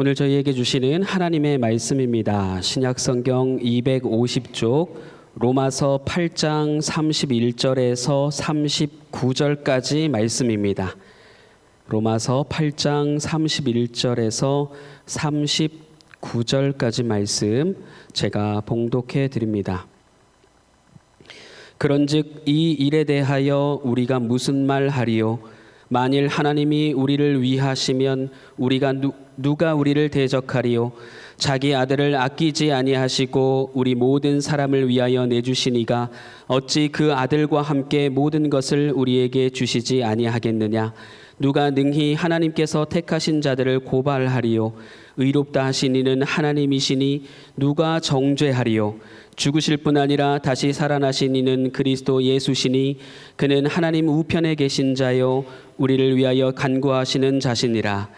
오늘 저희에게 주시는 하나님의 말씀입니다. 신약성경 250쪽 로마서 8장 31절에서 39절까지 말씀입니다. 로마서 8장 31절에서 39절까지 말씀 제가 봉독해 드립니다. 그런즉 이 일에 대하여 우리가 무슨 말 하리요? 만일 하나님이 우리를 위하시면 우리가 누가 우리를 대적하리요? 자기 아들을 아끼지 아니하시고 우리 모든 사람을 위하여 내주시니가 어찌 그 아들과 함께 모든 것을 우리에게 주시지 아니하겠느냐? 누가 능히 하나님께서 택하신 자들을 고발하리요? 의롭다 하신 이는 하나님이시니 누가 정죄하리요? 죽으실 뿐 아니라 다시 살아나신 이는 그리스도 예수시니 그는 하나님 우편에 계신 자요 우리를 위하여 간구하시는 자시니라.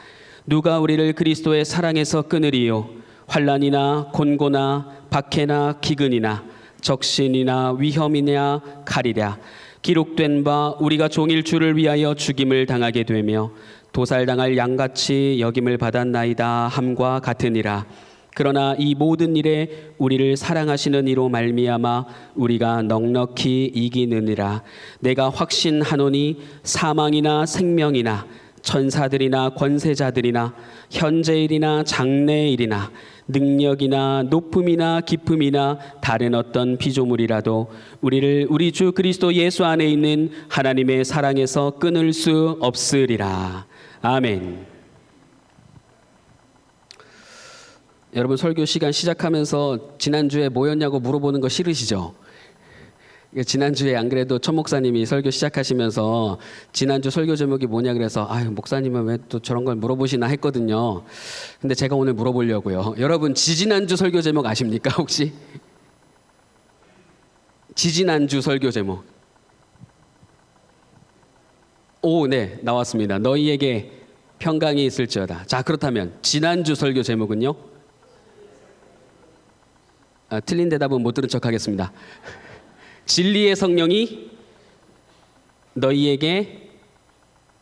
누가 우리를 그리스도의 사랑에서 끊으리요? 환난이나 곤고나 박해나 기근이나 적신이나 위험이냐 칼이랴. 기록된 바 우리가 종일 주를 위하여 죽임을 당하게 되며 도살당할 양같이 여김을 받았나이다 함과 같으니라. 그러나 이 모든 일에 우리를 사랑하시는 이로 말미암아 우리가 넉넉히 이기느니라. 내가 확신하노니 사망이나 생명이나 천사들이나 권세자들이나 현재일이나 장래일이나 능력이나 높음이나 깊음이나 다른 어떤 피조물이라도 우리를 우리 주 그리스도 예수 안에 있는 하나님의 사랑에서 끊을 수 없으리라. 아멘. 여러분 설교 시간 시작하면서 지난주에 뭐였냐고 물어보는 거 싫으시죠? 지난주에 안 그래도 천 목사님이 설교 시작하시면서 지난주 설교 제목이 뭐냐 그래서 아유 목사님은 왜 또 저런 걸 물어보시나 했거든요. 근데 제가 오늘 물어보려고요. 여러분 지지난주 설교 제목 아십니까 혹시? 지지난주 설교 제목. 오, 네 나왔습니다. 너희에게 평강이 있을지어다. 자 그렇다면 지난주 설교 제목은요? 틀린 대답은 못 들은 척 하겠습니다. 진리의 성령이 너희에게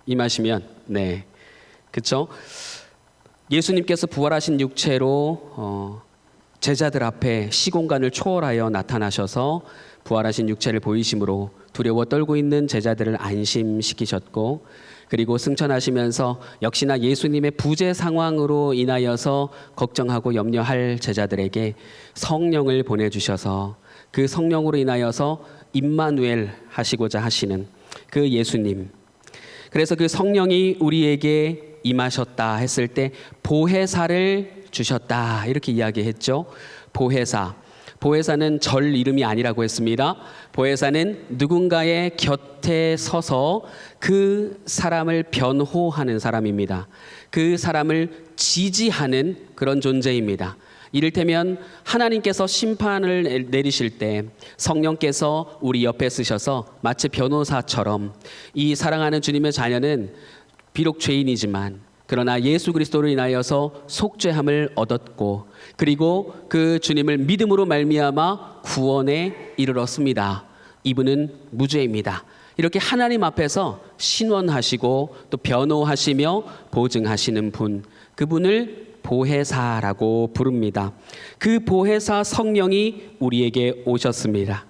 임하시면, 네, 그렇죠? 예수님께서 부활하신 육체로 제자들 앞에 시공간을 초월하여 나타나셔서 부활하신 육체를 보이심으로 두려워 떨고 있는 제자들을 안심시키셨고, 그리고 승천하시면서 역시나 예수님의 부재 상황으로 인하여서 걱정하고 염려할 제자들에게 성령을 보내주셔서 그 성령으로 인하여서 임마누엘 하시고자 하시는 그 예수님. 그래서 그 성령이 우리에게 임하셨다 했을 때 보혜사를 주셨다 이렇게 이야기했죠. 보혜사. 보혜사는 절 이름이 아니라고 했습니다. 보혜사는 누군가의 곁에 서서 그 사람을 변호하는 사람입니다. 그 사람을 지지하는 그런 존재입니다. 이를테면 하나님께서 심판을 내리실 때 성령께서 우리 옆에 쓰셔서 마치 변호사처럼 이 사랑하는 주님의 자녀는 비록 죄인이지만 그러나 예수 그리스도로 인하여서 속죄함을 얻었고 그리고 그 주님을 믿음으로 말미암아 구원에 이르렀습니다. 이분은 무죄입니다. 이렇게 하나님 앞에서 신원하시고 또 변호하시며 보증하시는 분, 그분을 보혜사라고 부릅니다. 그 보혜사 성령이 우리에게 오셨습니다.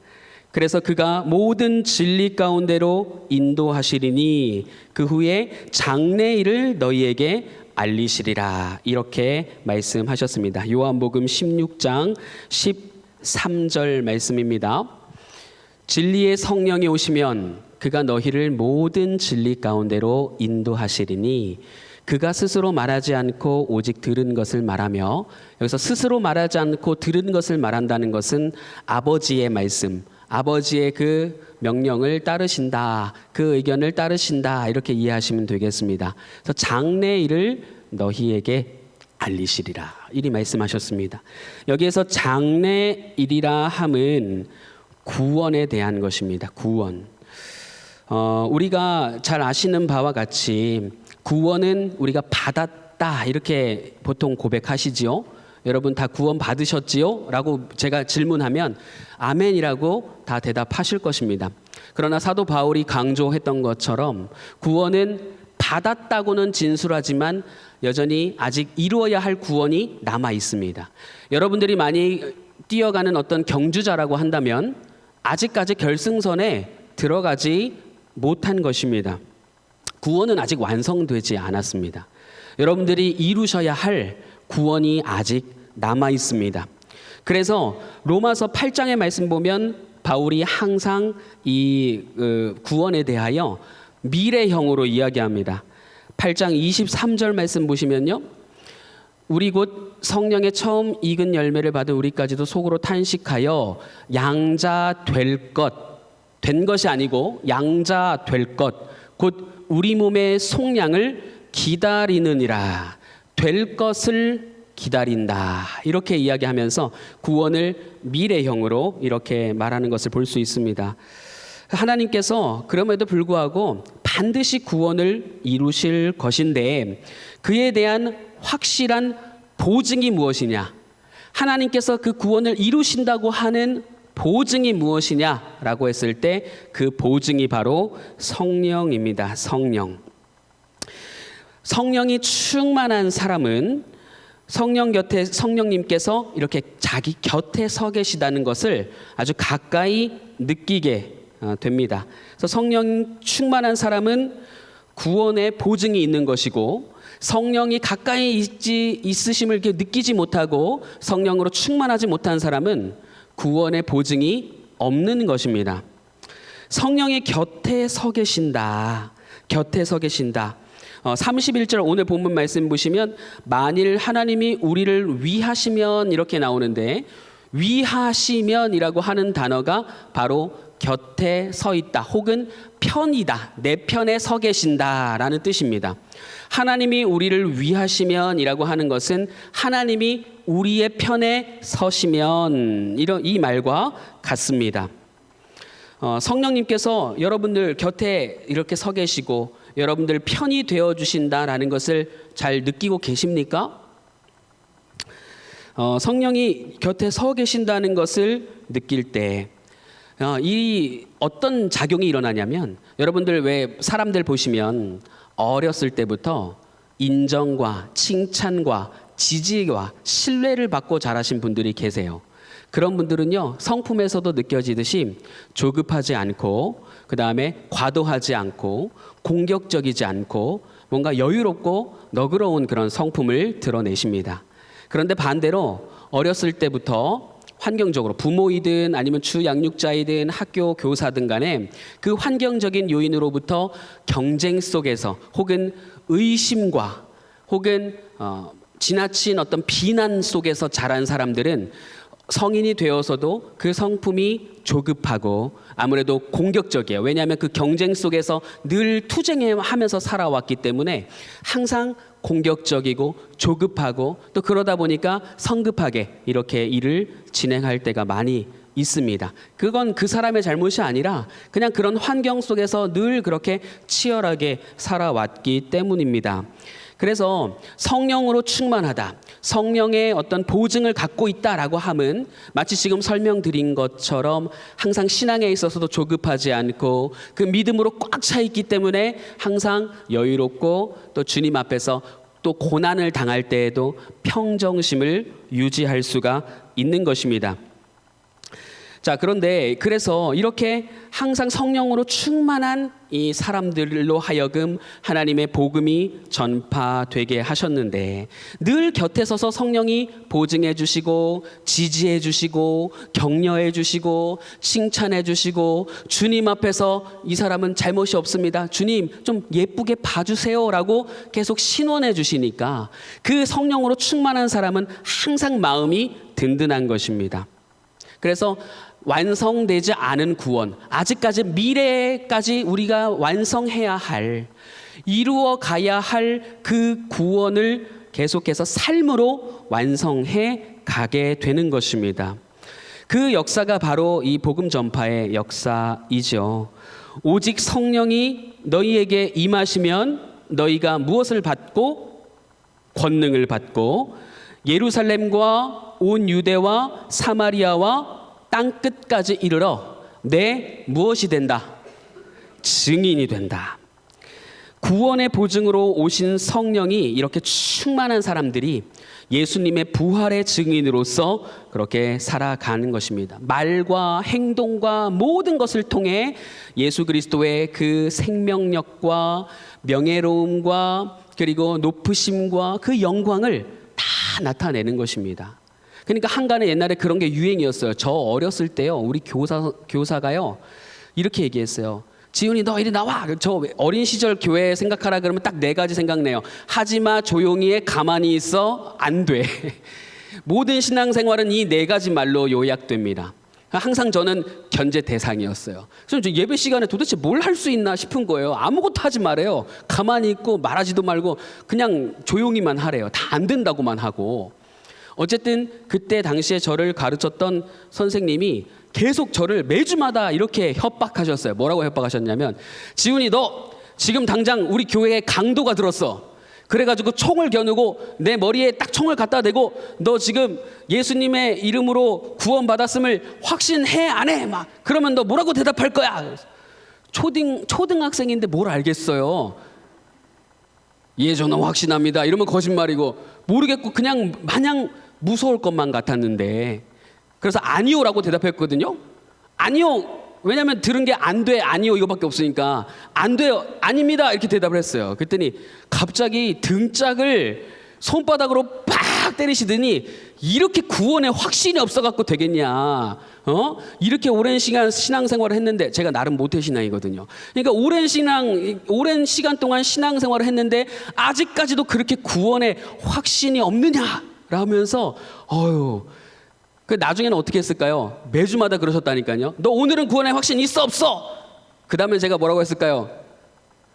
그래서 그가 모든 진리 가운데로 인도하시리니 그 후에 장래일을 너희에게 알리시리라 이렇게 말씀하셨습니다. 요한복음 16장 13절 말씀입니다. 진리의 성령이 오시면 그가 너희를 모든 진리 가운데로 인도하시리니 그가 스스로 말하지 않고 오직 들은 것을 말하며, 여기서 스스로 말하지 않고 들은 것을 말한다는 것은 아버지의 말씀, 아버지의 그 명령을 따르신다, 그 의견을 따르신다 이렇게 이해하시면 되겠습니다. 그래서 장래일을 너희에게 알리시리라 이리 말씀하셨습니다. 여기에서 장래일이라 함은 구원에 대한 것입니다. 구원. 우리가 잘 아시는 바와 같이 구원은 우리가 받았다 이렇게 보통 고백하시지요. 여러분 다 구원 받으셨지요? 라고 제가 질문하면 아멘이라고 다 대답하실 것입니다. 그러나 사도 바울이 강조했던 것처럼 구원은 받았다고는 진술하지만 여전히 아직 이루어야 할 구원이 남아 있습니다. 여러분들이 많이 뛰어가는 어떤 경주자라고 한다면 아직까지 결승선에 들어가지 못한 것입니다. 구원은 아직 완성되지 않았습니다. 여러분들이 이루셔야 할 구원이 아직 남아 있습니다. 그래서 로마서 8장의 말씀 보면 바울이 항상 이 구원에 대하여 미래형으로 이야기합니다. 8장 23절 말씀 보시면요. 우리 곧 성령의 처음 익은 열매를 받은 우리까지도 속으로 탄식하여 양자 된 것이 아니고 양자 될 것, 곧 우리 몸의 속량을 기다리느니라. 될 것을 기다린다. 이렇게 이야기하면서 구원을 미래형으로 이렇게 말하는 것을 볼 수 있습니다. 하나님께서 그럼에도 불구하고 반드시 구원을 이루실 것인데 그에 대한 확실한 보증이 무엇이냐? 하나님께서 그 구원을 이루신다고 하는 보증이 무엇이냐라고 했을 때 그 보증이 바로 성령입니다. 성령이 충만한 사람은 성령님께서 이렇게 자기 곁에 서 계시다는 것을 아주 가까이 느끼게 됩니다. 그래서 성령 충만한 사람은 구원의 보증이 있는 것이고 성령이 가까이 있으심을 이렇게 느끼지 못하고 성령으로 충만하지 못한 사람은 구원의 보증이 없는 것입니다. 성령이 곁에 서 계신다. 31절 오늘 본문 말씀 보시면 만일 하나님이 우리를 위하시면 이렇게 나오는데 위하시면이라고 하는 단어가 바로 곁에 서 있다 혹은 편이다. 내 편에 서 계신다라는 뜻입니다. 하나님이 우리를 위하시면이라고 하는 것은 하나님이 우리의 편에 서시면 이 말과 같습니다. 성령님께서 여러분들 곁에 이렇게 서 계시고 여러분들 편이 되어 주신다라는 것을 잘 느끼고 계십니까? 성령이 곁에 서 계신다는 것을 느낄 때 이 어떤 작용이 일어나냐면 여러분들 왜 사람들 보시면 어렸을 때부터 인정과 칭찬과 지지와 신뢰를 받고 자라신 분들이 계세요. 그런 분들은요 성품에서도 느껴지듯이 조급하지 않고 그 다음에 과도하지 않고 공격적이지 않고 뭔가 여유롭고 너그러운 그런 성품을 드러내십니다. 그런데 반대로 어렸을 때부터 환경적으로 부모이든 아니면 주 양육자이든 학교 교사든 간에 그 환경적인 요인으로부터 경쟁 속에서 혹은 의심과 혹은 지나친 어떤 비난 속에서 자란 사람들은 성인이 되어서도 그 성품이 조급하고 아무래도 공격적이에요. 왜냐하면 그 경쟁 속에서 늘 투쟁하면서 살아왔기 때문에 항상 공격적이고 조급하고 또 그러다 보니까 성급하게 이렇게 일을 진행할 때가 많이 있습니다. 그건 그 사람의 잘못이 아니라 그냥 그런 환경 속에서 늘 그렇게 치열하게 살아왔기 때문입니다. 그래서 성령으로 충만하다, 성령의 어떤 보증을 갖고 있다라고 함은 마치 지금 설명드린 것처럼 항상 신앙에 있어서도 조급하지 않고 그 믿음으로 꽉 차 있기 때문에 항상 여유롭고 또 주님 앞에서 또 고난을 당할 때에도 평정심을 유지할 수가 있는 것입니다. 자, 그런데 그래서 이렇게 항상 성령으로 충만한 이 사람들로 하여금 하나님의 복음이 전파되게 하셨는데 늘 곁에 서서 성령이 보증해 주시고 지지해 주시고 격려해 주시고 칭찬해 주시고 주님 앞에서 이 사람은 잘못이 없습니다. 주님 좀 예쁘게 봐주세요라고 계속 신원해 주시니까 그 성령으로 충만한 사람은 항상 마음이 든든한 것입니다. 그래서 완성되지 않은 구원, 아직까지 미래까지 우리가 완성해야 할, 이루어 가야 할 그 구원을 계속해서 삶으로 완성해 가게 되는 것입니다. 그 역사가 바로 이 복음 전파의 역사이죠. 오직 성령이 너희에게 임하시면 너희가 무엇을 받고 권능을 받고 예루살렘과 온 유대와 사마리아와 땅 끝까지 이르러 내 무엇이 된다? 증인이 된다. 구원의 보증으로 오신 성령이 이렇게 충만한 사람들이 예수님의 부활의 증인으로서 그렇게 살아가는 것입니다. 말과 행동과 모든 것을 통해 예수 그리스도의 그 생명력과 명예로움과 그리고 높으심과 그 영광을 다 나타내는 것입니다. 그러니까 한간에 옛날에 그런 게 유행이었어요. 저 어렸을 때요, 우리 교사가요 이렇게 얘기했어요. 지훈이 너 이리 나와. 저 어린 시절 교회 생각하라 그러면 딱 4가지 생각나요. 하지마, 조용히 해, 가만히 있어, 안 돼. 모든 신앙생활은 이 4가지 말로 요약됩니다. 항상 저는 견제 대상이었어요. 그래서 예배 시간에 도대체 뭘 할 수 있나 싶은 거예요. 아무것도 하지 말아요. 가만히 있고 말하지도 말고 그냥 조용히만 하래요. 다 안 된다고만 하고. 어쨌든 그때 당시에 저를 가르쳤던 선생님이 계속 저를 매주마다 이렇게 협박하셨어요. 뭐라고 협박하셨냐면, 지훈이 너 지금 당장 우리 교회에 강도가 들었어. 그래가지고 총을 겨누고 내 머리에 딱 총을 갖다 대고 너 지금 예수님의 이름으로 구원받았음을 확신해 안 해? 막 그러면 너 뭐라고 대답할 거야? 초등학생인데 뭘 알겠어요. 예, 저는 확신합니다. 이러면 거짓말이고, 모르겠고 그냥 마냥 무서울 것만 같았는데, 그래서 아니요라고 대답했거든요. 아니요. 왜냐하면 들은 게 안 돼, 아니요 이거밖에 없으니까 안 돼요, 아닙니다 이렇게 대답을 했어요. 그랬더니 갑자기 등짝을 손바닥으로 팍 때리시더니 이렇게 구원에 확신이 없어갖고 되겠냐? 이렇게 오랜 시간 신앙생활을 했는데, 제가 나름 모태신앙이거든요. 그러니까 오랜 시간 동안 신앙생활을 했는데 아직까지도 그렇게 구원에 확신이 없느냐? 라면서 그 나중에는 어떻게 했을까요? 매주마다 그러셨다니까요. 너 오늘은 구원에 확신 있어 없어? 그 다음에 제가 뭐라고 했을까요?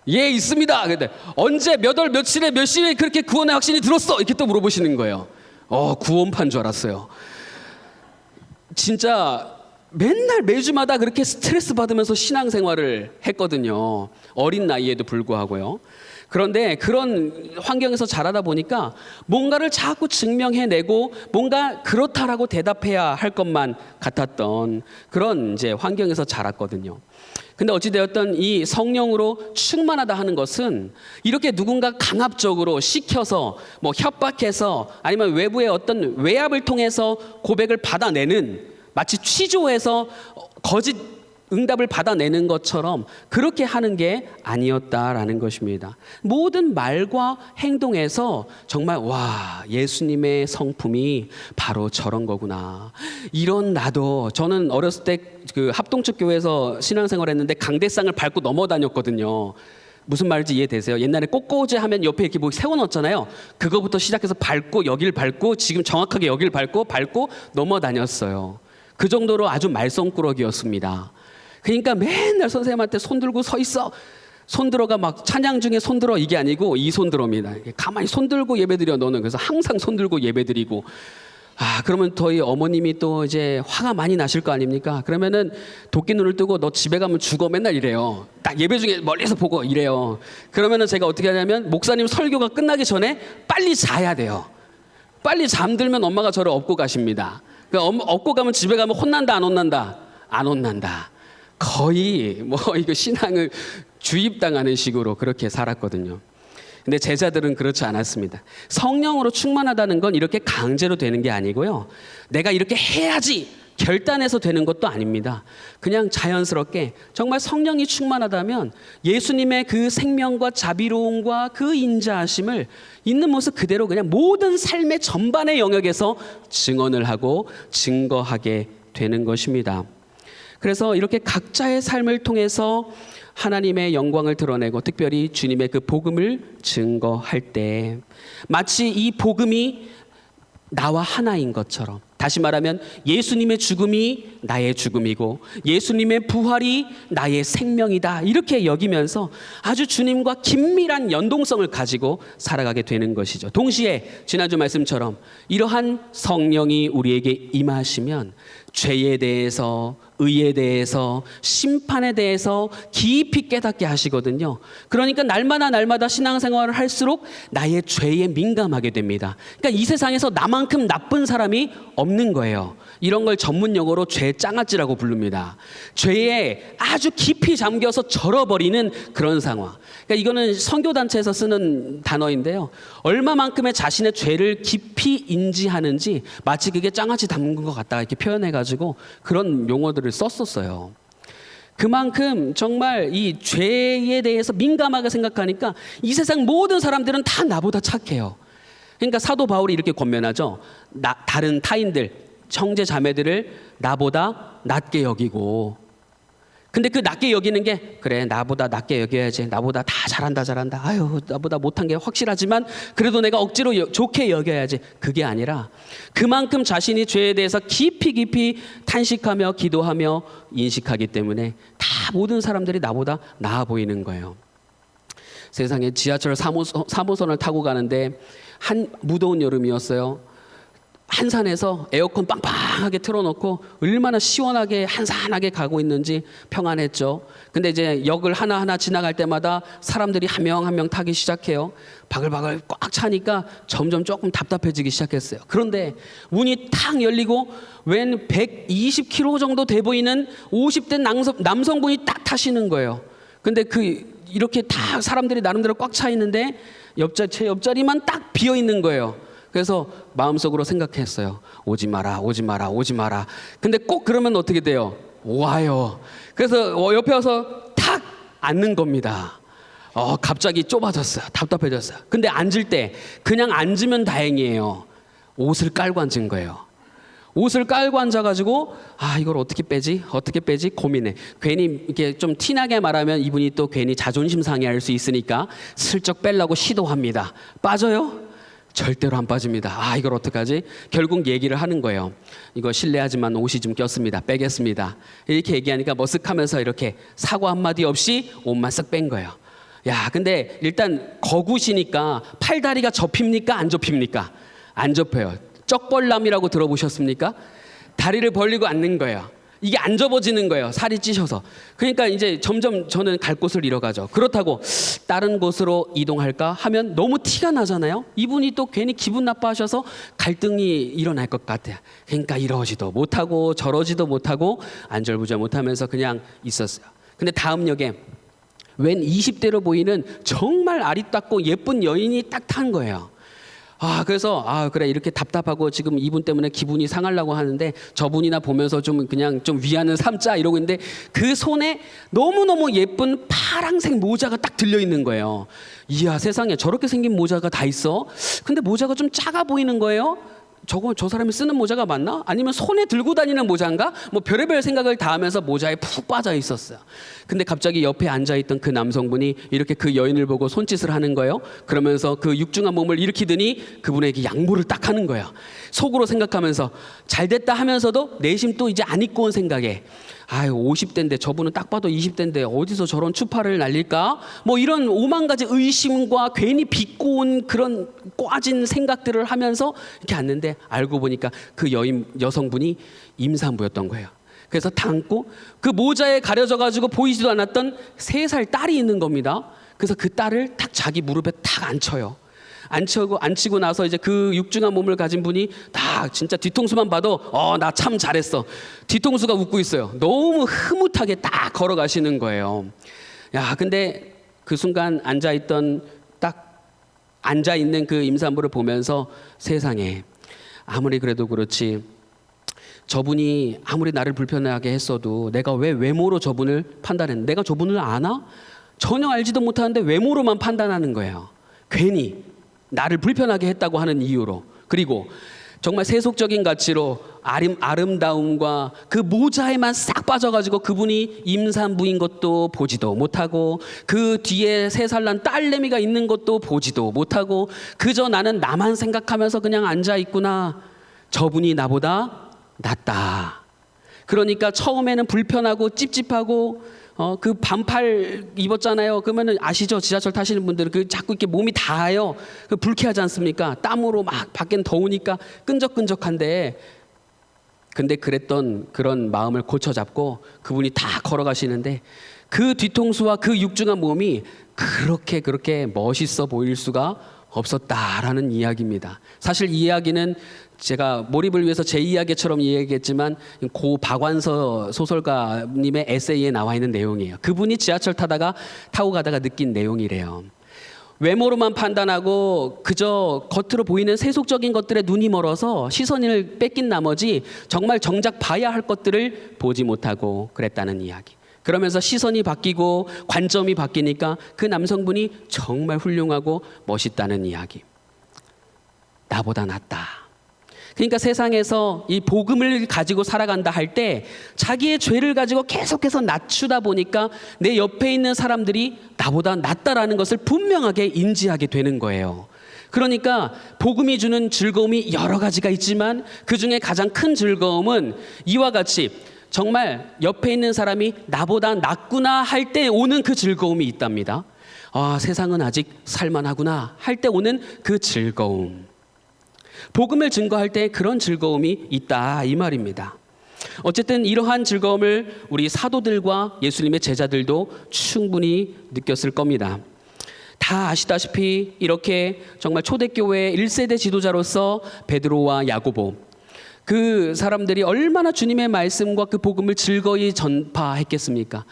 예, 있습니다. 근데 언제 몇 월 며칠에 몇 시에 그렇게 구원의 확신이 들었어? 이렇게 또 물어보시는 거예요. 구원파인 줄 알았어요. 진짜 맨날 매주마다 그렇게 스트레스 받으면서 신앙생활을 했거든요. 어린 나이에도 불구하고요. 그런데 그런 환경에서 자라다 보니까 뭔가를 자꾸 증명해내고 뭔가 그렇다라고 대답해야 할 것만 같았던 그런 이제 환경에서 자랐거든요. 근데 어찌되었든 이 성령으로 충만하다 하는 것은 이렇게 누군가 강압적으로 시켜서 뭐 협박해서 아니면 외부의 어떤 외압을 통해서 고백을 받아내는, 마치 취조해서 거짓 응답을 받아내는 것처럼 그렇게 하는 게 아니었다라는 것입니다. 모든 말과 행동에서 정말 예수님의 성품이 바로 저런 거구나. 저는 어렸을 때 그 합동측 교회에서 신앙생활 했는데 강대상을 밟고 넘어다녔거든요. 무슨 말인지 이해되세요? 옛날에 꽃꽂이 하면 옆에 이렇게 뭐 세워놓잖아요. 그거부터 시작해서 밟고 여길 밟고 지금 정확하게 여길 밟고 넘어다녔어요. 그 정도로 아주 말썽꾸러기였습니다. 그러니까 맨날 선생님한테 손 들고 서 있어. 손 들어가 막 찬양 중에 손 들어, 이게 아니고 이 손 들어입니다. 가만히 손 들고 예배드려 너는. 그래서 항상 손 들고 예배드리고. 그러면 저희 어머님이 또 이제 화가 많이 나실 거 아닙니까? 그러면은 도끼 눈을 뜨고 너 집에 가면 죽어 맨날 이래요. 딱 예배 중에 멀리서 보고 이래요. 그러면은 제가 어떻게 하냐면 목사님 설교가 끝나기 전에 빨리 자야 돼요. 빨리 잠들면 엄마가 저를 업고 가십니다. 그러니까 업고 가면 집에 가면 혼난다 안 혼난다? 안 혼난다. 거의 이거 신앙을 주입당하는 식으로 그렇게 살았거든요. 근데 제자들은 그렇지 않았습니다. 성령으로 충만하다는 건 이렇게 강제로 되는 게 아니고요. 내가 이렇게 해야지 결단해서 되는 것도 아닙니다. 그냥 자연스럽게 정말 성령이 충만하다면 예수님의 그 생명과 자비로움과 그 인자하심을 있는 모습 그대로 그냥 모든 삶의 전반의 영역에서 증언을 하고 증거하게 되는 것입니다. 그래서 이렇게 각자의 삶을 통해서 하나님의 영광을 드러내고 특별히 주님의 그 복음을 증거할 때 마치 이 복음이 나와 하나인 것처럼, 다시 말하면 예수님의 죽음이 나의 죽음이고 예수님의 부활이 나의 생명이다, 이렇게 여기면서 아주 주님과 긴밀한 연동성을 가지고 살아가게 되는 것이죠. 동시에 지난주 말씀처럼 이러한 성령이 우리에게 임하시면 죄에 대해서 의에 대해서, 심판에 대해서 깊이 깨닫게 하시거든요. 그러니까 날마다 신앙생활을 할수록 나의 죄에 민감하게 됩니다. 그러니까 이 세상에서 나만큼 나쁜 사람이 없는 거예요. 이런 걸 전문 용어로 죄장아찌라고 부릅니다. 죄에 아주 깊이 잠겨서 절어버리는 그런 상황. 그러니까 이거는 선교단체에서 쓰는 단어인데요. 얼마만큼의 자신의 죄를 깊이 인지하는지 마치 그게 장아찌 담근 것 같다 이렇게 표현해가지고 그런 용어들을 썼었어요. 그만큼 정말 이 죄에 대해서 민감하게 생각하니까 이 세상 모든 사람들은 다 나보다 착해요. 그러니까 사도 바울이 이렇게 권면하죠. 다른 타인들, 형제 자매들을 나보다 낮게 여기고, 근데 그 낮게 여기는 게 그래 나보다 낮게 여겨야지, 나보다 다 잘한다 아유 나보다 못한 게 확실하지만 그래도 내가 억지로 좋게 여겨야지, 그게 아니라 그만큼 자신이 죄에 대해서 깊이 탄식하며 기도하며 인식하기 때문에 다 모든 사람들이 나보다 나아 보이는 거예요. 세상에 지하철 3호선을 타고 가는데 한 무더운 여름이었어요. 한산에서 에어컨 빵빵하게 틀어놓고 얼마나 시원하게 한산하게 가고 있는지 평안했죠. 근데 이제 역을 하나하나 지나갈 때마다 사람들이 한 명 한 명 타기 시작해요. 바글바글 꽉 차니까 점점 조금 답답해지기 시작했어요. 그런데 문이 탁 열리고 웬 120km 정도 돼 보이는 50대 남성분이 딱 타시는 거예요. 근데 이렇게 다 사람들이 나름대로 꽉 차 있는데 제 옆자리만 딱 비어 있는 거예요. 그래서 마음속으로 생각했어요. 오지 마라. 근데 꼭 그러면 어떻게 돼요? 와요. 그래서 옆에 와서 탁 앉는 겁니다. 갑자기 좁아졌어요. 답답해졌어요. 근데 앉을 때 그냥 앉으면 다행이에요. 옷을 깔고 앉은 거예요. 옷을 깔고 앉아가지고 이걸 어떻게 빼지 고민해. 괜히 이렇게 좀 티나게 말하면 이분이 또 괜히 자존심 상해할 수 있으니까 슬쩍 빼려고 시도합니다. 빠져요? 절대로 안 빠집니다. 이걸 어떡하지? 결국 얘기를 하는 거예요. 이거 실례하지만 옷이 좀 꼈습니다. 빼겠습니다. 이렇게 얘기하니까 머쓱하면서 이렇게 사과 한마디 없이 옷만 쓱 뺀 거예요. 야, 근데 일단 거구시니까 팔다리가 접힙니까? 안 접힙니까? 안 접혀요. 쩍벌남이라고 들어보셨습니까? 다리를 벌리고 앉는 거예요. 이게 안 접어지는 거예요. 살이 찌셔서. 그러니까 이제 점점 저는 갈 곳을 잃어가죠. 그렇다고 다른 곳으로 이동할까 하면 너무 티가 나잖아요. 이분이 또 괜히 기분 나빠하셔서 갈등이 일어날 것 같아요. 그러니까 이러지도 못하고 저러지도 못하고 안절부절 못하면서 그냥 있었어요. 근데 다음 역에 웬 20대로 보이는 정말 아리따고 예쁜 여인이 딱 탄 거예요. 그래서 그래 이렇게 답답하고 지금 이분 때문에 기분이 상하려고 하는데 저분이나 보면서 좀 그냥 좀 위안을 삼자 이러고 있는데 그 손에 너무너무 예쁜 파랑색 모자가 딱 들려 있는 거예요. 이야, 세상에 저렇게 생긴 모자가 다 있어? 근데 모자가 좀 작아 보이는 거예요. 저 사람이 쓰는 모자가 맞나? 아니면 손에 들고 다니는 모자인가? 뭐 별의별 생각을 다 하면서 모자에 푹 빠져 있었어요. 근데 갑자기 옆에 앉아있던 그 남성분이 이렇게 그 여인을 보고 손짓을 하는 거예요. 그러면서 그 육중한 몸을 일으키더니 그분에게 양보를 딱 하는 거예요. 속으로 생각하면서 잘됐다 하면서도 내심 또 이제 안 입고 온 생각에 50대인데 저분은 딱 봐도 20대인데 어디서 저런 추파를 날릴까? 뭐 이런 오만 가지 의심과 괜히 비꼬은 그런 꽈진 생각들을 하면서 이렇게 앉는데 알고 보니까 그 여성분이 임산부였던 거예요. 그래서 다 안고 그 모자에 가려져 가지고 보이지도 않았던 3살 딸이 있는 겁니다. 그래서 그 딸을 딱 자기 무릎에 탁 앉혀요. 앉히고 나서 이제 그 육중한 몸을 가진 분이 딱 진짜 뒤통수만 봐도 나 참 잘했어. 뒤통수가 웃고 있어요. 너무 흐뭇하게 딱 걸어가시는 거예요. 야, 근데 그 순간 앉아있는 그 임산부를 보면서 세상에 아무리 그래도 그렇지 저분이 아무리 나를 불편하게 했어도 내가 왜 외모로 저분을 판단했는데, 내가 저분을 아나? 전혀 알지도 못하는데 외모로만 판단하는 거예요. 괜히 나를 불편하게 했다고 하는 이유로. 그리고 정말 세속적인 가치로 아름다움과 그 모자에만 싹 빠져가지고 그분이 임산부인 것도 보지도 못하고 그 뒤에 3살 난 딸내미가 있는 것도 보지도 못하고 그저 나는 나만 생각하면서 그냥 앉아있구나. 저분이 나보다 낫다. 그러니까 처음에는 불편하고 찝찝하고 그 반팔 입었잖아요. 그러면은 아시죠? 지하철 타시는 분들은 그 자꾸 이렇게 몸이 닿아요. 그 불쾌하지 않습니까? 땀으로 막 밖엔 더우니까 끈적끈적한데 근데 그랬던 그런 마음을 고쳐잡고 그분이 다 걸어가시는데 그 뒤통수와 그 육중한 몸이 그렇게 멋있어 보일 수가 없었다라는 이야기입니다. 사실 이 이야기는 제가 몰입을 위해서 제 이야기처럼 이야기했지만 고 박완서 소설가님의 에세이에 나와 있는 내용이에요. 그분이 지하철 타고 가다가 느낀 내용이래요. 외모로만 판단하고 그저 겉으로 보이는 세속적인 것들에 눈이 멀어서 시선을 뺏긴 나머지 정말 정작 봐야 할 것들을 보지 못하고 그랬다는 이야기. 그러면서 시선이 바뀌고 관점이 바뀌니까 그 남성분이 정말 훌륭하고 멋있다는 이야기. 나보다 낫다. 그러니까 세상에서 이 복음을 가지고 살아간다 할 때 자기의 죄를 가지고 계속해서 낮추다 보니까 내 옆에 있는 사람들이 나보다 낫다라는 것을 분명하게 인지하게 되는 거예요. 그러니까 복음이 주는 즐거움이 여러 가지가 있지만 그중에 가장 큰 즐거움은 이와 같이 정말 옆에 있는 사람이 나보다 낫구나 할 때 오는 그 즐거움이 있답니다. 아, 세상은 아직 살만하구나 할 때 오는 그 즐거움. 복음을 증거할 때 그런 즐거움이 있다 이 말입니다. 어쨌든 이러한 즐거움을 우리 사도들과 예수님의 제자들도 충분히 느꼈을 겁니다. 다 아시다시피 이렇게 정말 초대교회의 1세대 지도자로서 베드로와 야고보, 그 사람들이 얼마나 주님의 말씀과 그 복음을 즐거이 전파했겠습니까?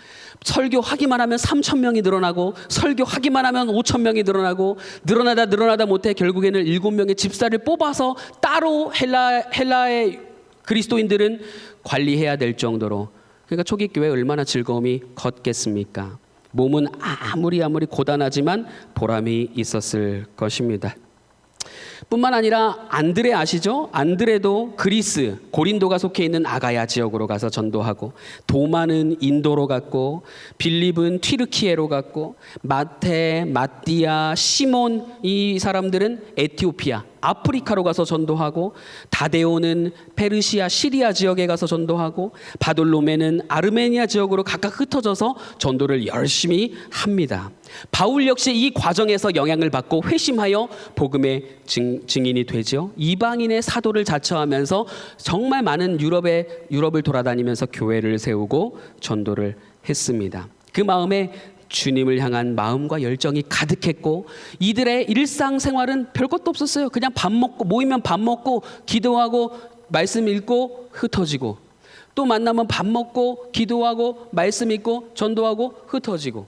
설교하기만 하면 3,000명이 늘어나고 설교하기만 하면 5,000명이 늘어나고 늘어나다 못해 결국에는 7명의 집사를 뽑아서 따로 헬라의 그리스도인들은 관리해야 될 정도로, 그러니까 초기 교회에 얼마나 즐거움이 컸겠습니까? 몸은 아무리 고단하지만 보람이 있었을 것입니다. 뿐만 아니라 안드레 아시죠? 안드레도 그리스 고린도가 속해 있는 아가야 지역으로 가서 전도하고, 도마는 인도로 갔고, 빌립은 튀르키예로 갔고, 마테, 마띠아, 시몬 이 사람들은 에티오피아 아프리카로 가서 전도하고, 다데오는 페르시아 시리아 지역에 가서 전도하고, 바돌로메는 아르메니아 지역으로 각각 흩어져서 전도를 열심히 합니다. 바울 역시 이 과정에서 영향을 받고 회심하여 복음의 증인이 되죠. 이방인의 사도를 자처하면서 정말 많은 유럽을 돌아다니면서 교회를 세우고 전도를 했습니다. 그 마음에 주님을 향한 마음과 열정이 가득했고, 이들의 일상생활은 별것도 없었어요. 그냥 모이면 밥 먹고 기도하고 말씀 읽고 흩어지고, 또 만나면 밥 먹고 기도하고 말씀 읽고 전도하고 흩어지고,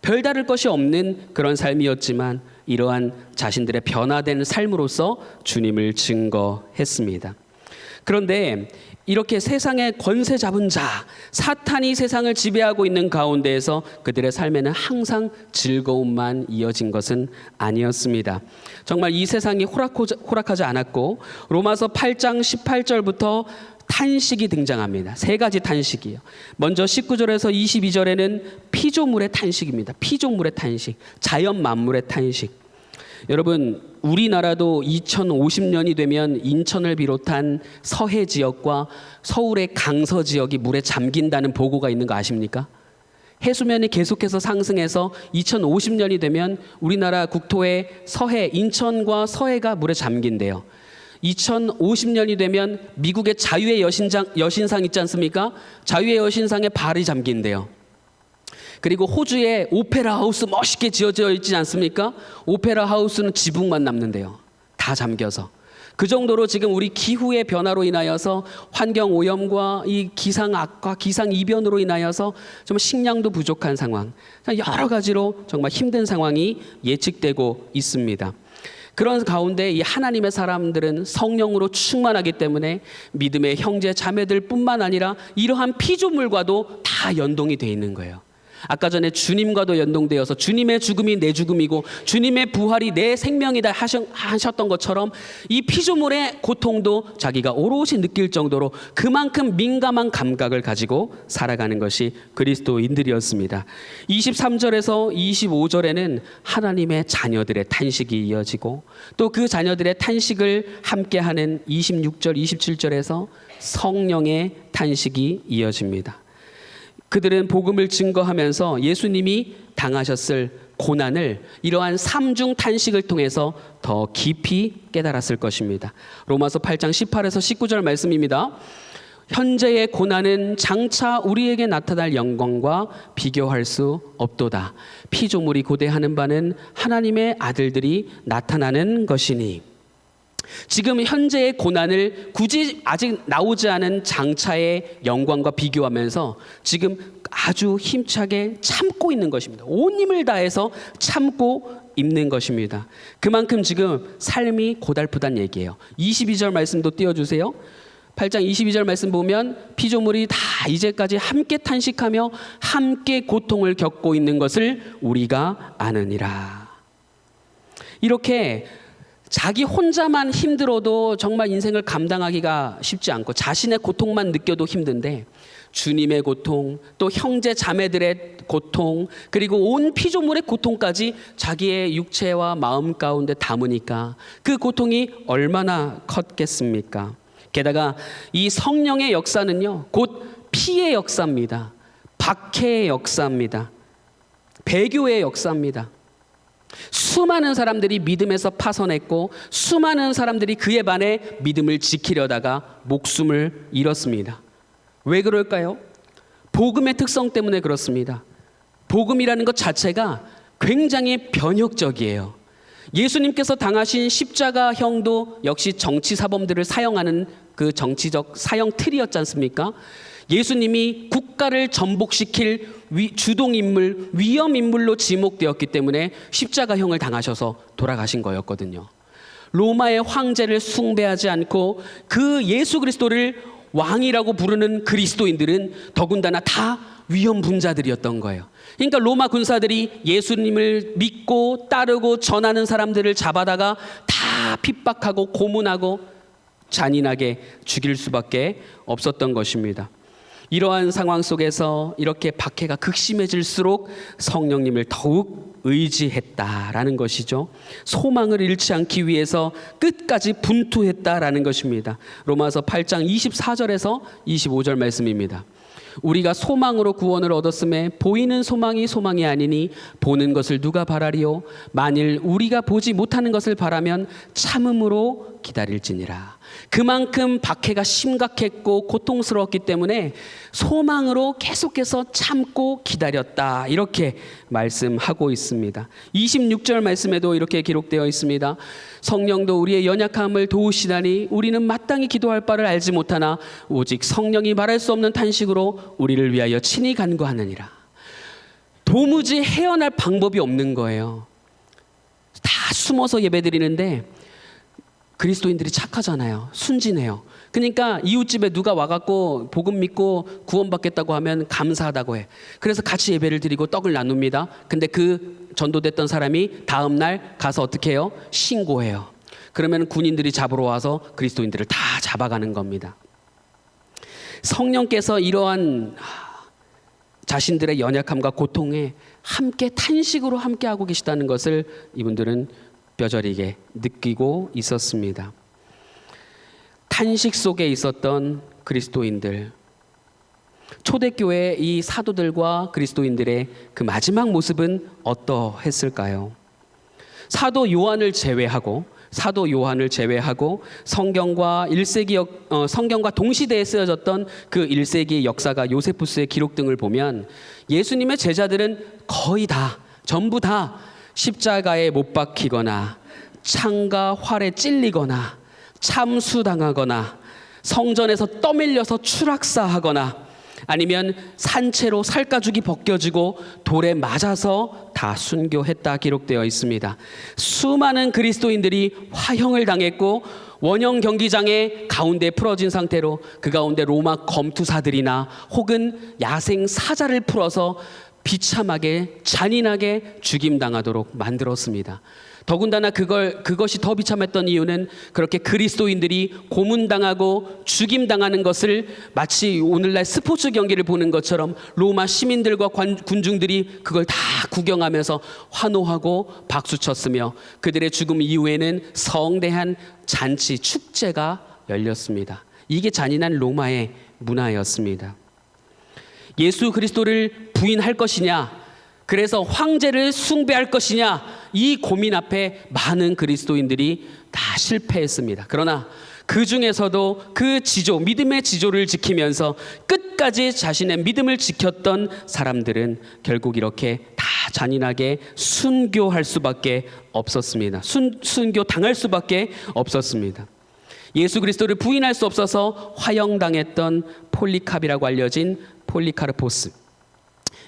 별다를 것이 없는 그런 삶이었지만 이러한 자신들의 변화된 삶으로서 주님을 증거했습니다. 그런데 이렇게 세상의 권세 잡은 자, 사탄이 세상을 지배하고 있는 가운데에서 그들의 삶에는 항상 즐거움만 이어진 것은 아니었습니다. 정말 이 세상이 호락하지 않았고, 로마서 8장 18절부터 탄식이 등장합니다. 세 가지 탄식이요. 먼저 19절에서 22절에는 피조물의 탄식입니다. 피조물의 탄식, 자연 만물의 탄식. 여러분, 우리나라도 2050년이 되면 인천을 비롯한 서해 지역과 서울의 강서 지역이 물에 잠긴다는 보고가 있는 거 아십니까? 해수면이 계속해서 상승해서 2050년이 되면 우리나라 국토의 서해, 인천과 서해가 물에 잠긴대요. 2050년이 되면 미국의 자유의 여신상 있지 않습니까? 자유의 여신상에 발이 잠긴대요. 그리고 호주의 오페라 하우스 멋있게 지어져 있지 않습니까? 오페라 하우스는 지붕만 남는데요. 다 잠겨서. 그 정도로 지금 우리 기후의 변화로 인하여서 환경 오염과 이 기상 악화, 기상 이변으로 인하여서 정말 식량도 부족한 상황, 여러 가지로 정말 힘든 상황이 예측되고 있습니다. 그런 가운데 이 하나님의 사람들은 성령으로 충만하기 때문에 믿음의 형제 자매들 뿐만 아니라 이러한 피조물과도 다 연동이 되어 있는 거예요. 아까 전에 주님과도 연동되어서 주님의 죽음이 내 죽음이고 주님의 부활이 내 생명이다 하셨던 것처럼 이 피조물의 고통도 자기가 오롯이 느낄 정도로 그만큼 민감한 감각을 가지고 살아가는 것이 그리스도인들이었습니다. 23절에서 25절에는 하나님의 자녀들의 탄식이 이어지고, 또 그 자녀들의 탄식을 함께하는 26절, 27절에서 성령의 탄식이 이어집니다. 그들은 복음을 증거하면서 예수님이 당하셨을 고난을 이러한 삼중 탄식을 통해서 더 깊이 깨달았을 것입니다. 로마서 8장 18에서 19절 말씀입니다. 현재의 고난은 장차 우리에게 나타날 영광과 비교할 수 없도다. 피조물이 고대하는 바는 하나님의 아들들이 나타나는 것이니. 지금 현재의 고난을 굳이 아직 나오지 않은 장차의 영광과 비교하면서 지금 아주 힘차게 참고 있는 것입니다. 온 힘을 다해서 참고 있는 것입니다. 그만큼 지금 삶이 고달프다는 얘기예요. 22절 말씀도 띄워주세요. 8장 22절 말씀 보면 피조물이 다 이제까지 함께 탄식하며 함께 고통을 겪고 있는 것을 우리가 아느니라. 이렇게 자기 혼자만 힘들어도 정말 인생을 감당하기가 쉽지 않고 자신의 고통만 느껴도 힘든데 주님의 고통, 또 형제 자매들의 고통, 그리고 온 피조물의 고통까지 자기의 육체와 마음 가운데 담으니까 그 고통이 얼마나 컸겠습니까? 게다가 이 성령의 역사는요, 곧 피의 역사입니다. 박해의 역사입니다. 배교의 역사입니다. 수많은 사람들이 믿음에서 파선했고 수많은 사람들이 그에 반해 믿음을 지키려다가 목숨을 잃었습니다. 왜 그럴까요? 복음의 특성 때문에 그렇습니다. 복음이라는 것 자체가 굉장히 변혁적이에요. 예수님께서 당하신 십자가형도 역시 정치 사범들을 사용하는 그 정치적 사형 틀이었지 않습니까? 예수님이 국가를 전복시킬 주동인물, 위험인물로 지목되었기 때문에 십자가형을 당하셔서 돌아가신 거였거든요. 로마의 황제를 숭배하지 않고 그 예수 그리스도를 왕이라고 부르는 그리스도인들은 더군다나 다 위험분자들이었던 거예요. 그러니까 로마 군사들이 예수님을 믿고 따르고 전하는 사람들을 잡아다가 다 핍박하고 고문하고 잔인하게 죽일 수밖에 없었던 것입니다. 이러한 상황 속에서 이렇게 박해가 극심해질수록 성령님을 더욱 의지했다라는 것이죠. 소망을 잃지 않기 위해서 끝까지 분투했다라는 것입니다. 로마서 8장 24절에서 25절 말씀입니다. 우리가 소망으로 구원을 얻었음에 보이는 소망이 소망이 아니니 보는 것을 누가 바라리요? 만일 우리가 보지 못하는 것을 바라면 참음으로 기다릴지니라. 그만큼 박해가 심각했고 고통스러웠기 때문에 소망으로 계속해서 참고 기다렸다, 이렇게 말씀하고 있습니다. 26절 말씀에도 이렇게 기록되어 있습니다. 성령도 우리의 연약함을 도우시다니 우리는 마땅히 기도할 바를 알지 못하나 오직 성령이 말할 수 없는 탄식으로 우리를 위하여 친히 간구하느니라. 도무지 헤어날 방법이 없는 거예요. 다 숨어서 예배드리는데 그리스도인들이 착하잖아요. 순진해요. 그러니까 이웃집에 누가 와갖고 복음 믿고 구원받겠다고 하면 감사하다고 해. 그래서 같이 예배를 드리고 떡을 나눕니다. 근데 그 전도됐던 사람이 다음날 가서 어떻게 해요? 신고해요. 그러면 군인들이 잡으러 와서 그리스도인들을 다 잡아가는 겁니다. 성령께서 이러한 자신들의 연약함과 고통에 함께 탄식으로 함께하고 계시다는 것을 이분들은 뼈저리게 느끼고 있었습니다. 탄식 속에 있었던 그리스도인들, 초대교회의 이 사도들과 그리스도인들의 그 마지막 모습은 어떠했을까요? 사도 요한을 제외하고 성경과 성경과 동시대에 쓰여졌던 그 1세기 역사가 요세푸스의 기록 등을 보면 예수님의 제자들은 거의 다, 전부 다 십자가에 못 박히거나 창과 활에 찔리거나 참수당하거나 성전에서 떠밀려서 추락사하거나 아니면 산채로 살가죽이 벗겨지고 돌에 맞아서 다 순교했다 기록되어 있습니다. 수많은 그리스도인들이 화형을 당했고 원형 경기장의 가운데 풀어진 상태로 그 가운데 로마 검투사들이나 혹은 야생 사자를 풀어서 비참하게 잔인하게 죽임당하도록 만들었습니다. 더군다나 그것이 더 비참했던 이유는 그렇게 그리스도인들이 고문당하고 죽임당하는 것을 마치 오늘날 스포츠 경기를 보는 것처럼 로마 시민들과 군중들이 그걸 다 구경하면서 환호하고 박수쳤으며 그들의 죽음 이후에는 성대한 잔치, 축제가 열렸습니다. 이게 잔인한 로마의 문화였습니다. 예수 그리스도를 부인할 것이냐, 그래서 황제를 숭배할 것이냐, 이 고민 앞에 많은 그리스도인들이 다 실패했습니다. 그러나 그 중에서도 그 지조, 믿음의 지조를 지키면서 끝까지 자신의 믿음을 지켰던 사람들은 결국 이렇게 다 잔인하게 순교할 수밖에 없었습니다. 순교 당할 수밖에 없었습니다. 예수 그리스도를 부인할 수 없어서 화형당했던 폴리캅이라고 알려진 폴리카르포스.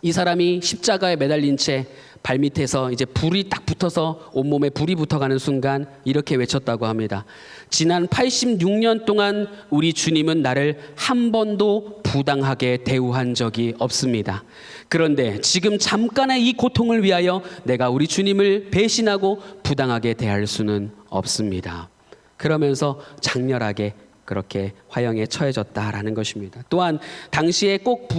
이 사람이 십자가에 매달린 채 발밑에서 이제 불이 딱 붙어서 온몸에 불이 붙어가는 순간 이렇게 외쳤다고 합니다. 지난 86년 동안 우리 주님은 나를 한 번도 부당하게 대우한 적이 없습니다. 그런데 지금 잠깐의 이 고통을 위하여 내가 우리 주님을 배신하고 부당하게 대할 수는 없습니다. 그러면서 장렬하게 그렇게 화형에 처해졌다라는 것입니다. 또한 당시에 꼭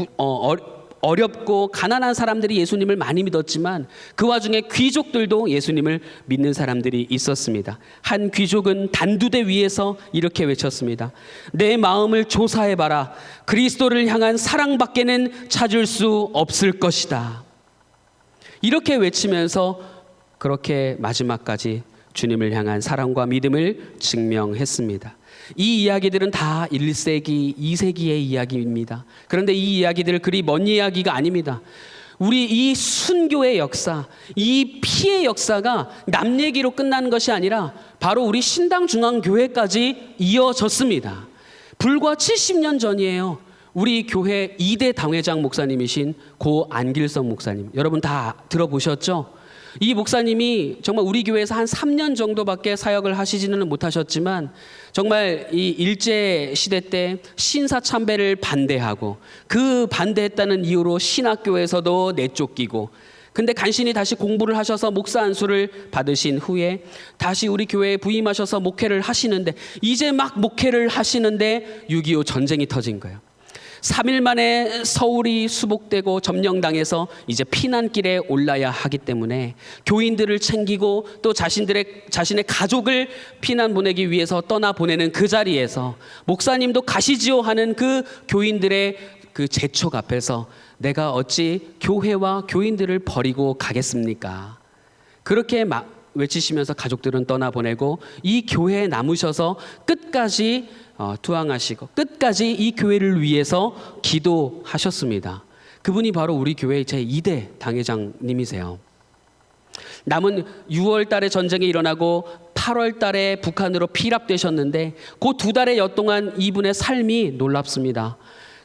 어렵고 가난한 사람들이 예수님을 많이 믿었지만 그 와중에 귀족들도 예수님을 믿는 사람들이 있었습니다. 한 귀족은 단두대 위에서 이렇게 외쳤습니다. 내 마음을 조사해봐라. 그리스도를 향한 사랑밖에는 찾을 수 없을 것이다. 이렇게 외치면서 그렇게 마지막까지 주님을 향한 사랑과 믿음을 증명했습니다. 이 이야기들은 다 1세기, 2세기의 이야기입니다. 그런데 이 이야기들 그리 먼 이야기가 아닙니다. 우리 이 순교의 역사, 이 피의 역사가 남 얘기로 끝나는 것이 아니라 바로 우리 신당중앙교회까지 이어졌습니다. 불과 70년 전이에요. 우리 교회 2대 당회장 목사님이신 고 안길성 목사님. 여러분 다 들어보셨죠? 이 목사님이 정말 우리 교회에서 한 3년 정도밖에 사역을 하시지는 못하셨지만 정말 이 일제 시대 때 신사참배를 반대하고 그 반대했다는 이유로 신학교에서도 내쫓기고 근데 간신히 다시 공부를 하셔서 목사 안수를 받으신 후에 다시 우리 교회에 부임하셔서 목회를 하시는데 이제 막 목회를 하시는데 6.25 전쟁이 터진 거예요. 3일 만에 서울이 수복되고 점령당해서 이제 피난길에 올라야 하기 때문에 교인들을 챙기고 또 자신의 가족을 피난 보내기 위해서 떠나보내는 그 자리에서 목사님도 가시지요 하는 그 교인들의 그 재촉 앞에서 내가 어찌 교회와 교인들을 버리고 가겠습니까? 그렇게 외치시면서 가족들은 떠나보내고 이 교회에 남으셔서 끝까지 투항하시고 끝까지 이 교회를 위해서 기도하셨습니다. 그분이 바로 우리 교회의 제2대 당회장님이세요. 남은 6월 달에 전쟁이 일어나고 8월 달에 북한으로 피랍되셨는데 그 2달여 동안 이분의 삶이 놀랍습니다.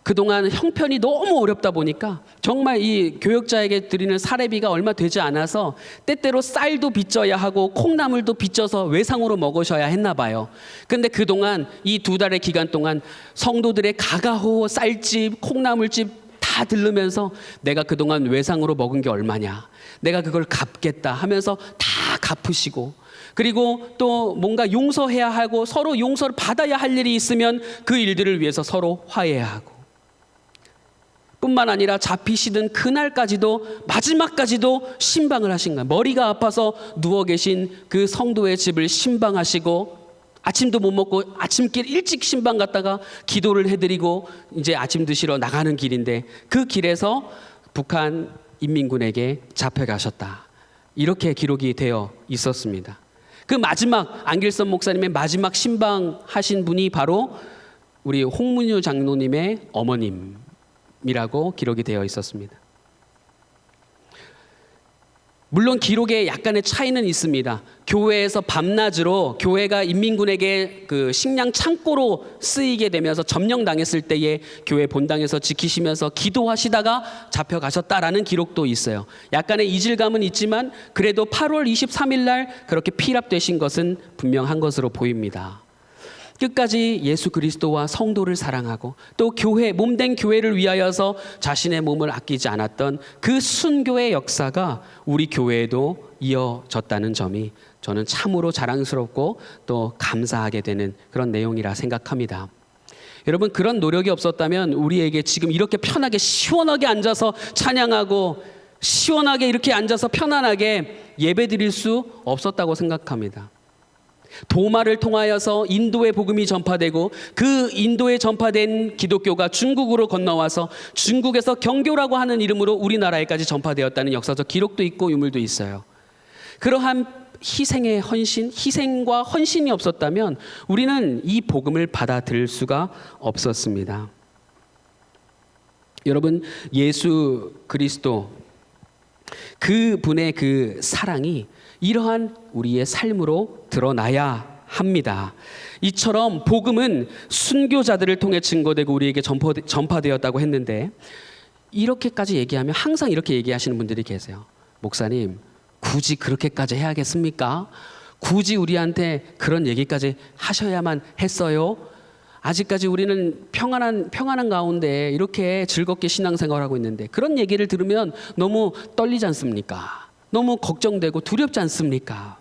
그동안 형편이 너무 어렵다 보니까 정말 이 교역자에게 드리는 사례비가 얼마 되지 않아서 때때로 쌀도 빚져야 하고 콩나물도 빚져서 외상으로 먹으셔야 했나 봐요. 근데 그동안 이 2달의 기간 동안 성도들의 가가호 쌀집, 콩나물집 다 들르면서 내가 그동안 외상으로 먹은 게 얼마냐, 내가 그걸 갚겠다 하면서 다 갚으시고 그리고 또 뭔가 용서해야 하고 서로 용서를 받아야 할 일이 있으면 그 일들을 위해서 서로 화해하고 뿐만 아니라 잡히시던 그날까지도 마지막까지도 신방을 하신 거예요. 머리가 아파서 누워 계신 그 성도의 집을 신방하시고 아침도 못 먹고 아침길 일찍 신방 갔다가 기도를 해드리고 이제 아침 드시러 나가는 길인데 그 길에서 북한 인민군에게 잡혀가셨다. 이렇게 기록이 되어 있었습니다. 그 마지막 안길성 목사님의 마지막 신방하신 분이 바로 우리 홍문유 장로님의 어머님이라고 기록이 되어 있었습니다. 물론 기록에 약간의 차이는 있습니다. 교회에서 밤낮으로 교회가 인민군에게 그 식량 창고로 쓰이게 되면서 점령당했을 때에 교회 본당에서 지키시면서 기도하시다가 잡혀가셨다라는 기록도 있어요. 약간의 이질감은 있지만 그래도 8월 23일 날 그렇게 피랍되신 것은 분명한 것으로 보입니다. 끝까지 예수 그리스도와 성도를 사랑하고 또 교회, 몸된 교회를 위하여서 자신의 몸을 아끼지 않았던 그 순교의 역사가 우리 교회에도 이어졌다는 점이 저는 참으로 자랑스럽고 또 감사하게 되는 그런 내용이라 생각합니다. 여러분, 그런 노력이 없었다면 우리에게 지금 이렇게 편하게 시원하게 앉아서 찬양하고 시원하게 이렇게 앉아서 편안하게 예배드릴 수 없었다고 생각합니다. 도마를 통하여서 인도의 복음이 전파되고 그 인도에 전파된 기독교가 중국으로 건너와서 중국에서 경교라고 하는 이름으로 우리나라에까지 전파되었다는 역사적 기록도 있고 유물도 있어요. 그러한 희생의 헌신, 희생과 헌신이 없었다면 우리는 이 복음을 받아들일 수가 없었습니다. 여러분, 예수 그리스도 그분의 그 사랑이 이러한 우리의 삶으로 드러나야 합니다. 이처럼 복음은 순교자들을 통해 증거되고 우리에게 전파되었다고 했는데, 이렇게까지 얘기하면 항상 이렇게 얘기하시는 분들이 계세요. 목사님, 굳이 그렇게까지 해야겠습니까? 굳이 우리한테 그런 얘기까지 하셔야만 했어요? 아직까지 우리는 평안한 가운데 이렇게 즐겁게 신앙생활하고 있는데 그런 얘기를 들으면 너무 떨리지 않습니까? 너무 걱정되고 두렵지 않습니까?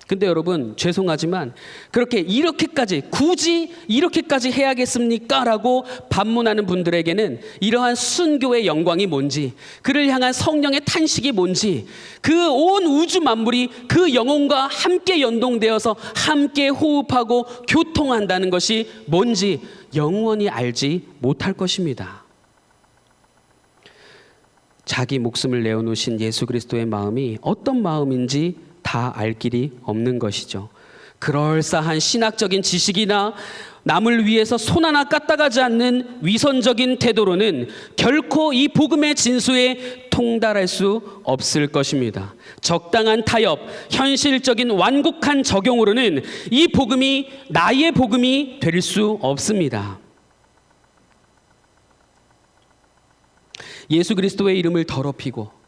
근데 여러분, 죄송하지만 그렇게 이렇게까지 굳이 이렇게까지 해야겠습니까? 라고 반문하는 분들에게는 이러한 순교의 영광이 뭔지, 그를 향한 성령의 탄식이 뭔지, 그 온 우주 만물이 그 영혼과 함께 연동되어서 함께 호흡하고 교통한다는 것이 뭔지 영원히 알지 못할 것입니다. 자기 목숨을 내어놓으신 예수 그리스도의 마음이 어떤 마음인지 다 알 길이 없는 것이죠. 그럴싸한 신학적인 지식이나 남을 위해서 손 하나 까딱하지 않는 위선적인 태도로는 결코 이 복음의 진수에 통달할 수 없을 것입니다. 적당한 타협, 현실적인 완곡한 적용으로는 이 복음이 나의 복음이 될 수 없습니다. 예수 그리스도의 이름을 더럽히고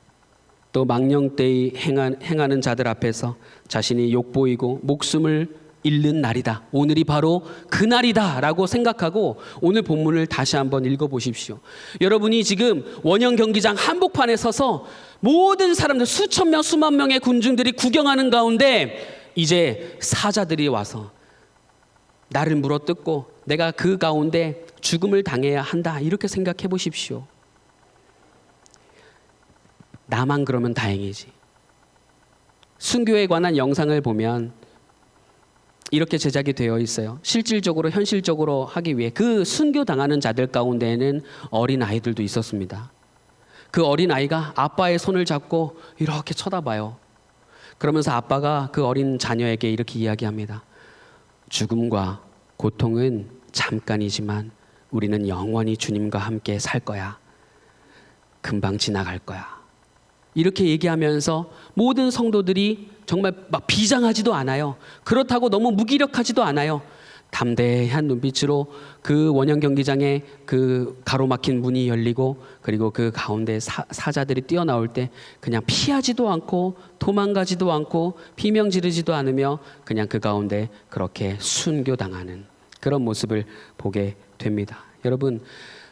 또 망령되이 행하는 자들 앞에서 자신이 욕보이고 목숨을 잃는 날이다, 오늘이 바로 그날이다 라고 생각하고 오늘 본문을 다시 한번 읽어보십시오. 여러분이 지금 원형 경기장 한복판에 서서 모든 사람들, 수천 명 수만 명의 군중들이 구경하는 가운데 이제 사자들이 와서 나를 물어뜯고 내가 그 가운데 죽음을 당해야 한다, 이렇게 생각해 보십시오. 나만 그러면 다행이지. 순교에 관한 영상을 보면 이렇게 제작이 되어 있어요. 실질적으로 현실적으로 하기 위해 그 순교 당하는 자들 가운데에는 어린 아이들도 있었습니다. 그 어린 아이가 아빠의 손을 잡고 이렇게 쳐다봐요. 그러면서 아빠가 그 어린 자녀에게 이렇게 이야기합니다. 죽음과 고통은 잠깐이지만 우리는 영원히 주님과 함께 살 거야. 금방 지나갈 거야. 이렇게 얘기하면서 모든 성도들이 정말 막 비장하지도 않아요. 그렇다고 너무 무기력하지도 않아요. 담대한 눈빛으로 그 원형 경기장에 그 가로막힌 문이 열리고 그리고 그 가운데 사자들이 뛰어나올 때 그냥 피하지도 않고 도망가지도 않고 비명 지르지도 않으며 그냥 그 가운데 그렇게 순교당하는 그런 모습을 보게 됩니다. 여러분,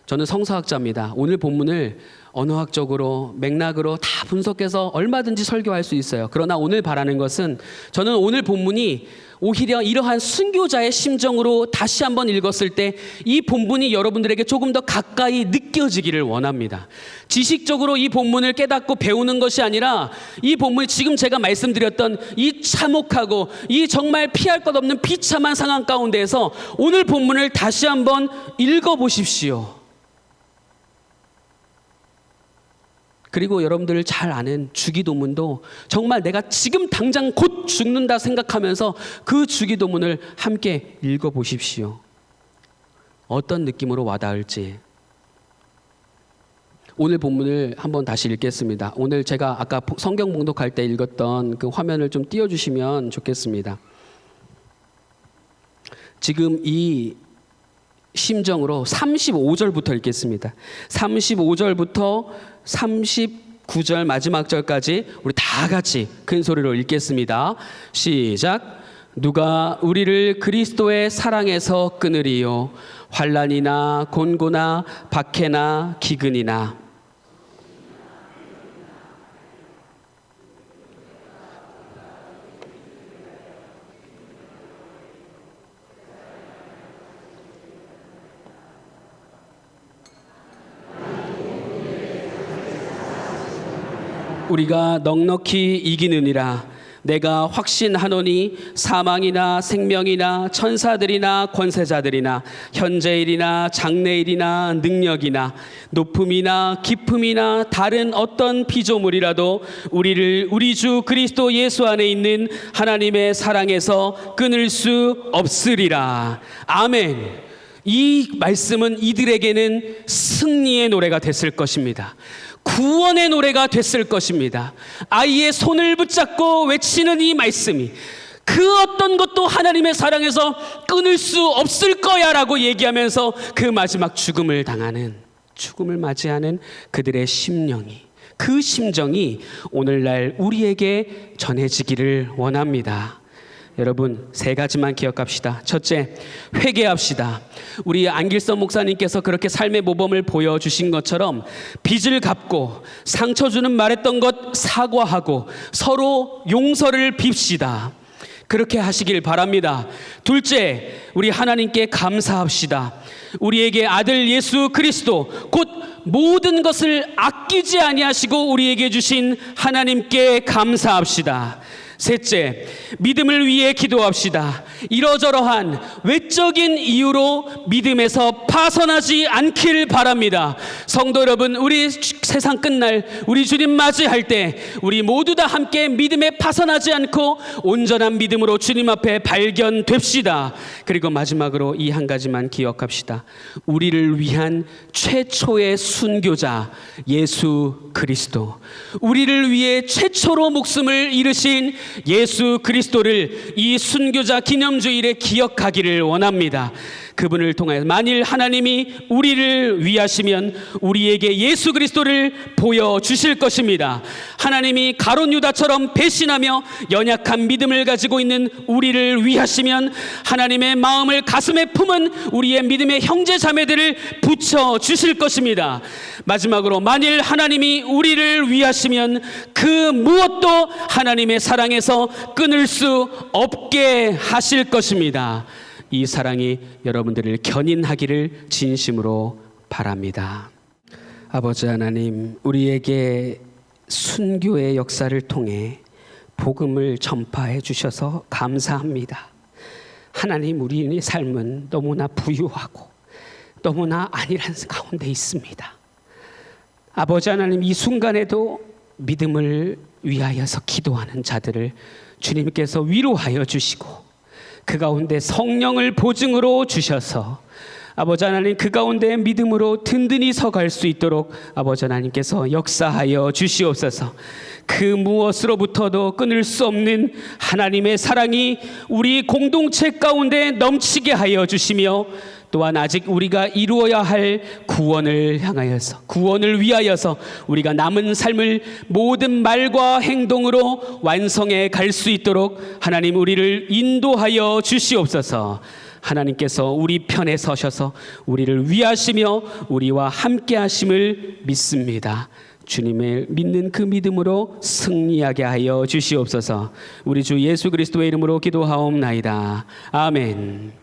저는 성서학자입니다. 오늘 본문을 언어학적으로 맥락으로 다 분석해서 얼마든지 설교할 수 있어요. 그러나 오늘 바라는 것은, 저는 오늘 본문이 오히려 이러한 순교자의 심정으로 다시 한번 읽었을 때 이 본문이 여러분들에게 조금 더 가까이 느껴지기를 원합니다. 지식적으로 이 본문을 깨닫고 배우는 것이 아니라 이 본문이 지금 제가 말씀드렸던 이 참혹하고 이 정말 피할 것 없는 비참한 상황 가운데에서 오늘 본문을 다시 한번 읽어보십시오. 그리고 여러분들 잘 아는 주기도문도 정말 내가 지금 당장 곧 죽는다 생각하면서 그 주기도문을 함께 읽어보십시오. 어떤 느낌으로 와닿을지. 오늘 본문을 한번 다시 읽겠습니다. 오늘 제가 아까 성경 봉독할 때 읽었던 그 화면을 좀 띄워주시면 좋겠습니다. 지금 이 심정으로 35절부터 읽겠습니다. 35절부터 39절 마지막 절까지 우리 다 같이 큰 소리로 읽겠습니다. 시작. 누가 우리를 그리스도의 사랑에서 끊으리요? 환난이나 곤고나 박해나 기근이나. 우리가 넉넉히 이기느니라. 내가 확신하노니 사망이나 생명이나 천사들이나 권세자들이나 현재일이나 장래일이나 능력이나 높음이나 깊음이나 다른 어떤 피조물이라도 우리를 우리 주 그리스도 예수 안에 있는 하나님의 사랑에서 끊을 수 없으리라. 아멘. 이 말씀은 이들에게는 승리의 노래가 됐을 것입니다. 구원의 노래가 됐을 것입니다. 아이의 손을 붙잡고 외치는 이 말씀이 그 어떤 것도 하나님의 사랑에서 끊을 수 없을 거야 라고 얘기하면서 그 마지막 죽음을 맞이하는 그들의 심령이, 그 심정이 오늘날 우리에게 전해지기를 원합니다. 여러분, 세 가지만 기억합시다. 첫째, 회개합시다. 우리 안길성 목사님께서 그렇게 삶의 모범을 보여주신 것처럼 빚을 갚고 상처 주는 말했던 것 사과하고 서로 용서를 빕시다. 그렇게 하시길 바랍니다. 둘째, 우리 하나님께 감사합시다. 우리에게 아들 예수 그리스도 곧 모든 것을 아끼지 아니하시고 우리에게 주신 하나님께 감사합시다. 셋째, 믿음을 위해 기도합시다. 이러저러한 외적인 이유로 믿음에서 파선하지 않길 바랍니다. 성도 여러분, 우리 세상 끝날 우리 주님 맞이할 때 우리 모두 다 함께 믿음에 파선하지 않고 온전한 믿음으로 주님 앞에 발견됩시다. 그리고 마지막으로 이 한 가지만 기억합시다. 우리를 위한 최초의 순교자 예수 그리스도, 우리를 위해 최초로 목숨을 잃으신 예수 그리스도를 이 순교자 기념주일에 기억하기를 원합니다. 그분을 통해 만일 하나님이 우리를 위하시면 우리에게 예수 그리스도를 보여주실 것입니다. 하나님이 가룟 유다처럼 배신하며 연약한 믿음을 가지고 있는 우리를 위하시면 하나님의 마음을 가슴에 품은 우리의 믿음의 형제 자매들을 붙여주실 것입니다. 마지막으로 만일 하나님이 우리를 위하시면 그 무엇도 하나님의 사랑에서 끊을 수 없게 하실 것입니다. 이 사랑이 여러분들을 견인하기를 진심으로 바랍니다. 아버지 하나님, 우리에게 순교의 역사를 통해 복음을 전파해 주셔서 감사합니다. 하나님, 우리의 삶은 너무나 부유하고 너무나 안일한 가운데 있습니다. 아버지 하나님, 이 순간에도 믿음을 위하여서 기도하는 자들을 주님께서 위로하여 주시고 그 가운데 성령을 보증으로 주셔서 아버지 하나님, 그 가운데 믿음으로 든든히 서갈 수 있도록 아버지 하나님께서 역사하여 주시옵소서. 그 무엇으로부터도 끊을 수 없는 하나님의 사랑이 우리 공동체 가운데 넘치게 하여 주시며 또한 아직 우리가 이루어야 할 구원을 향하여서, 구원을 위하여서 우리가 남은 삶을 모든 말과 행동으로 완성해 갈 수 있도록 하나님 우리를 인도하여 주시옵소서. 하나님께서 우리 편에 서셔서 우리를 위하시며 우리와 함께 하심을 믿습니다. 주님을 믿는 그 믿음으로 승리하게 하여 주시옵소서. 우리 주 예수 그리스도의 이름으로 기도하옵나이다. 아멘.